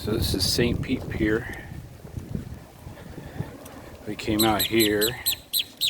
So this is St. Pete Pier. We came out here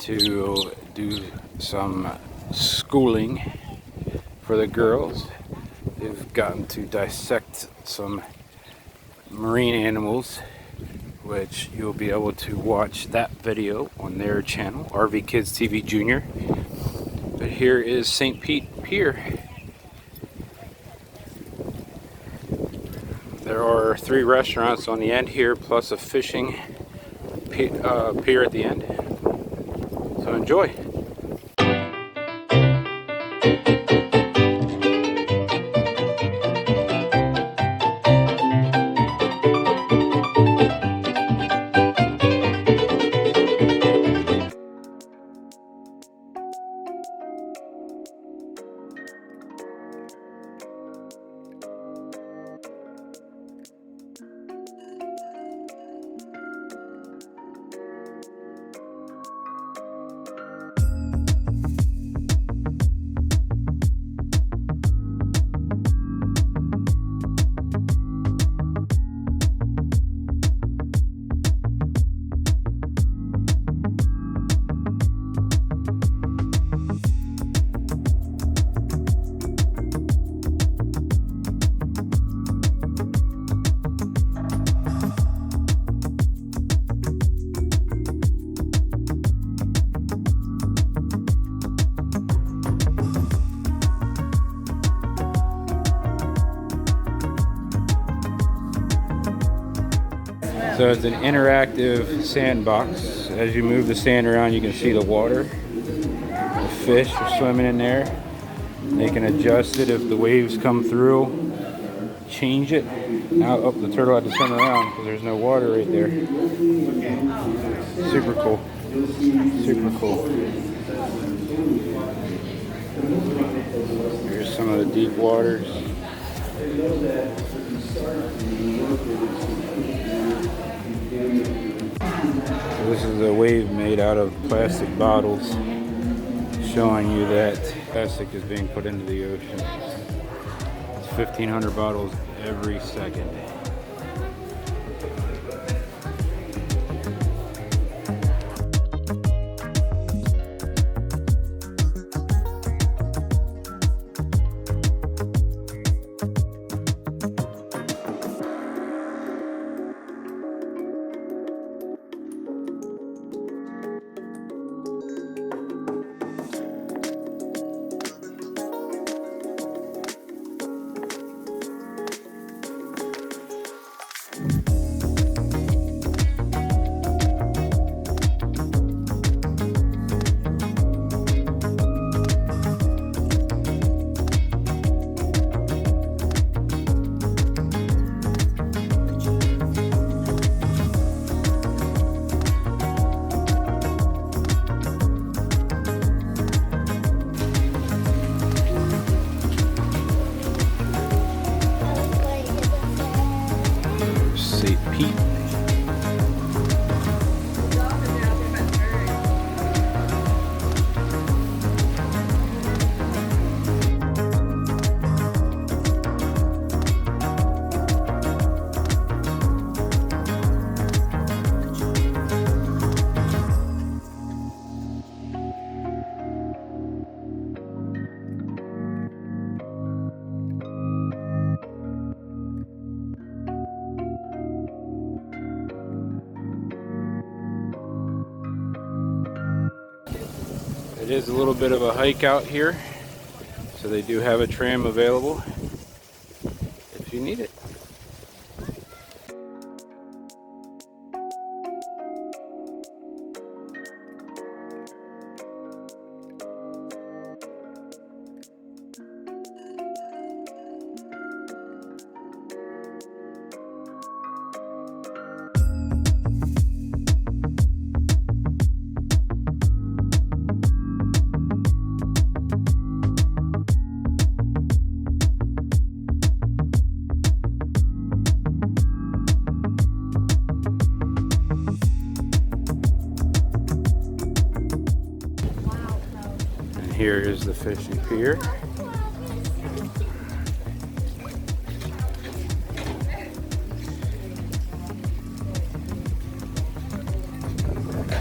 to do some schooling for the girls. They've gotten to dissect some marine animals, which you'll be able to watch that video on their channel, RV Kids TV Junior. But here is St. Pete Pier. There are 3 restaurants on the end here, plus a fishing pier at the end. So enjoy. So it's an interactive sandbox. As you move the sand around, you can see the water. The fish are swimming in there. They can adjust it if the waves come through. Change it. Now, the turtle had to turn around because there's no water right there. Super cool. Super cool. Here's some of the deep waters. So this is a wave made out of plastic bottles, showing you that plastic is being put into the ocean. It's 1,500 bottles every second. It is a little bit of a hike out here, so they do have a tram available if you need it. Here is the fishing pier.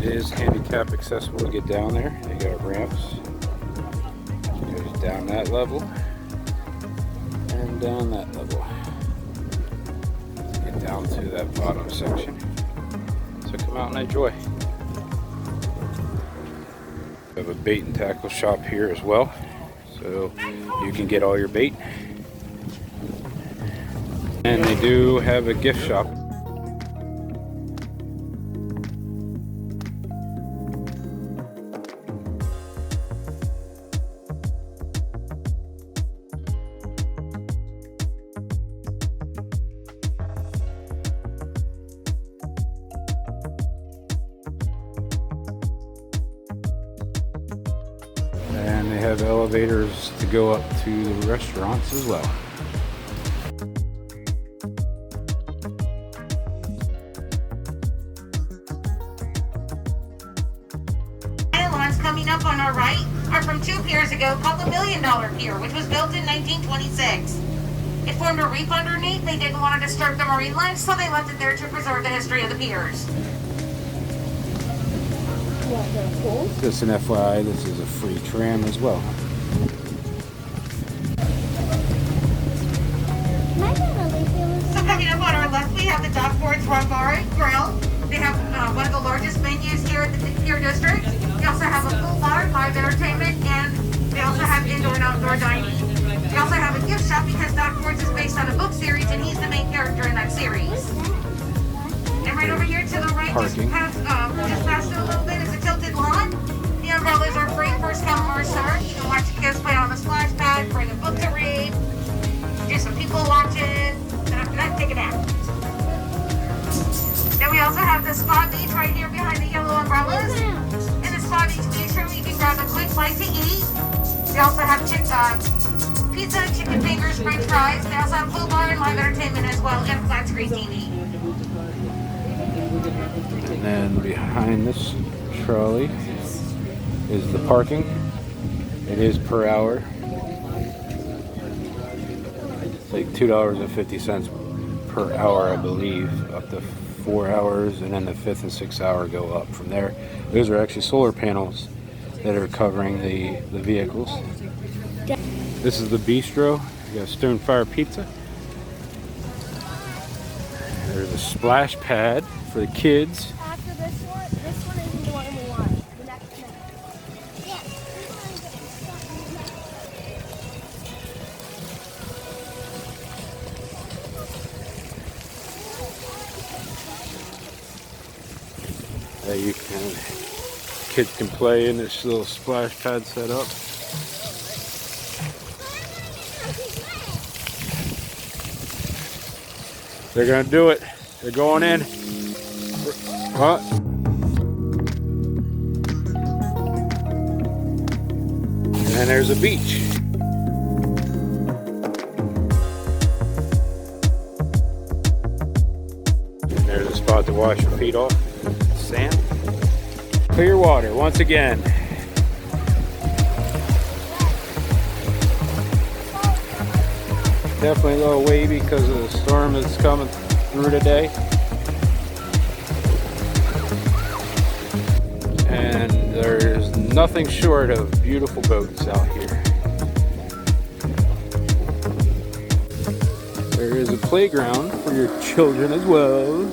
is handicap accessible to get down there. They got ramps. It goes down that level and down that level. Get down to that bottom section. So come out and enjoy. We have a bait and tackle shop here as well, so you can get all your bait. And they do have a gift shop. And they have elevators to go up to the restaurants as well. Islands coming up on our right are from 2 piers ago called the $1 Million Pier, which was built in 1926. It formed a reef underneath. They didn't want to disturb the marine life, so they left it there to preserve the history of the piers. Just an FYI, this is a free tram as well. So coming up on our left, we have the Dockboards Rum Bar and Grill. They have one of the largest venues here at the Pier District. They also have a full bar, live entertainment, and they also have indoor and outdoor dining. They also have a gift shop because Dockboards is based on a book series, and he's the main character in that series. And right over here to the right, just past it a little bit, is a tilted lawn. The umbrellas are free, first come, first served. You can watch the kids play on the splash pad, bring a book to read, do some people watching, and after that, take a nap. Then we also have the Spa Beach right here behind the yellow umbrellas. In the Spa Beach bistro, you can grab a quick bite to eat. They also have pizza, chicken fingers, french fries. They also have full bar and live entertainment as well, and flat screen TV. And then behind this trolley is the parking. It is per hour. It's like $2.50 per hour, I believe, up to 4 hours, and then the 5th and 6th hour go up from there. Those are actually solar panels that are covering the vehicles. This is the bistro. You got stone fire pizza. There's a splash pad for the kids. After this one isn't the one we want. The next one. Yes. You can, kids can play in this little splash pad set up. They're gonna do it. They're going in. What? And there's a beach. And there's a spot to wash your feet off. Sand. Clear water once again. Definitely a little wavy because of the storm that's coming through today. And there's nothing short of beautiful boats out here. There is a playground for your children as well.